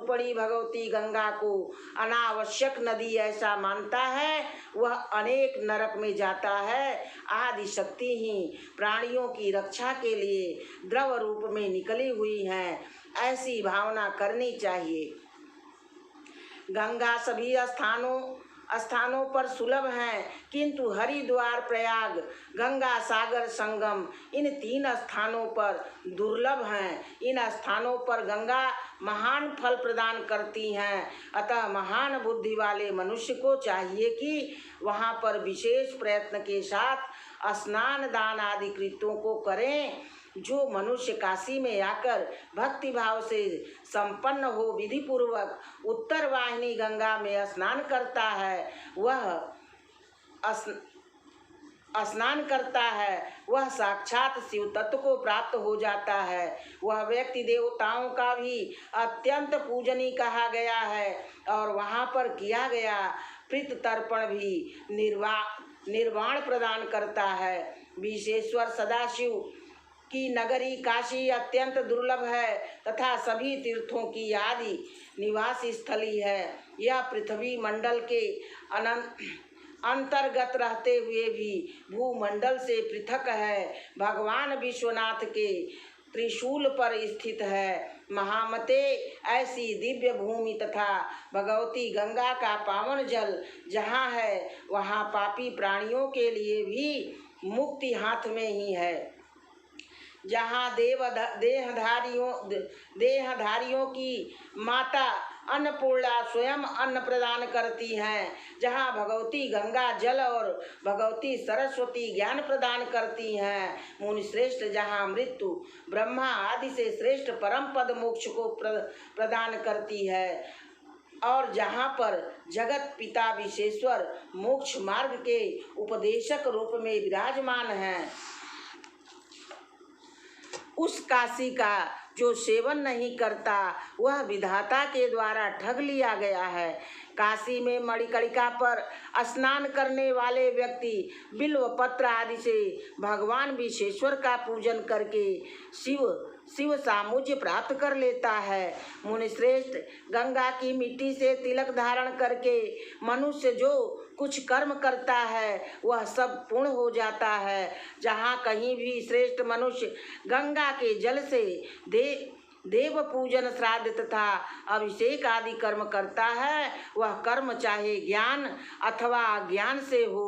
स्वरूपणी भगवती गंगा को अनावश्यक नदी ऐसा मानता है, वह अनेक नरक में जाता है। आदि शक्ति ही प्राणियों की रक्षा के लिए द्रव रूप में निकली हुई हैं, ऐसी भावना करनी चाहिए। गंगा सभी स्थानों पर सुलभ हैं, किंतु हरिद्वार, प्रयाग, गंगा सागर संगम इन 3 स्थानों पर दुर्लभ हैं। इन स्थानों पर गंगा महान फल प्रदान करती हैं, अतः महान बुद्धि वाले मनुष्य को चाहिए कि वहाँ पर विशेष प्रयत्न के साथ स्नान दान आदि कृत्यों को करें। जो मनुष्य काशी में आकर भक्ति भाव से संपन्न हो विधि पूर्वक उत्तर वाहिनी गंगा में स्नान करता है, वह साक्षात शिव तत्व को प्राप्त हो जाता है। वह व्यक्ति देवताओं का भी अत्यंत पूजनीय कहा गया है और वहाँ पर किया गया प्रीत तर्पण भी निर्वाण प्रदान करता है। विश्वेश्वर सदाशिव की नगरी काशी अत्यंत दुर्लभ है तथा सभी तीर्थों की आदि निवास स्थली है। यह पृथ्वी मंडल के अंतर्गत रहते हुए भी भूमंडल से पृथक है। भगवान विश्वनाथ के त्रिशूल पर स्थित है। महामते, ऐसी दिव्य भूमि तथा भगवती गंगा का पावन जल जहाँ है, वहाँ पापी प्राणियों के लिए भी मुक्ति हाथ में ही है। जहाँ देहधारियों की माता अन्नपूर्णा स्वयं अन्न प्रदान करती हैं, जहाँ भगवती गंगा जल और भगवती सरस्वती ज्ञान प्रदान करती हैं। मुनि श्रेष्ठ, जहाँ मृत्यु ब्रह्मा आदि से श्रेष्ठ परम पद मोक्ष को प्रदान करती है और जहाँ पर जगत पिता विश्वेश्वर मोक्ष मार्ग के उपदेशक रूप में विराजमान हैं, उस काशी का जो सेवन नहीं करता वह विधाता के द्वारा ठग लिया गया है। काशी में मणिकर्णिका पर स्नान करने वाले व्यक्ति बिल्व पत्र आदि से भगवान विश्वेश्वर का पूजन करके शिव सामुज्य प्राप्त कर लेता है। मुनिश्रेष्ठ, गंगा की मिट्टी से तिलक धारण करके मनुष्य जो कुछ कर्म करता है वह सब पूर्ण हो जाता है। जहाँ कहीं भी श्रेष्ठ मनुष्य गंगा के जल से देव पूजन, श्राद्ध तथा अभिषेक आदि कर्म करता है, वह कर्म चाहे ज्ञान अथवा अज्ञान से हो,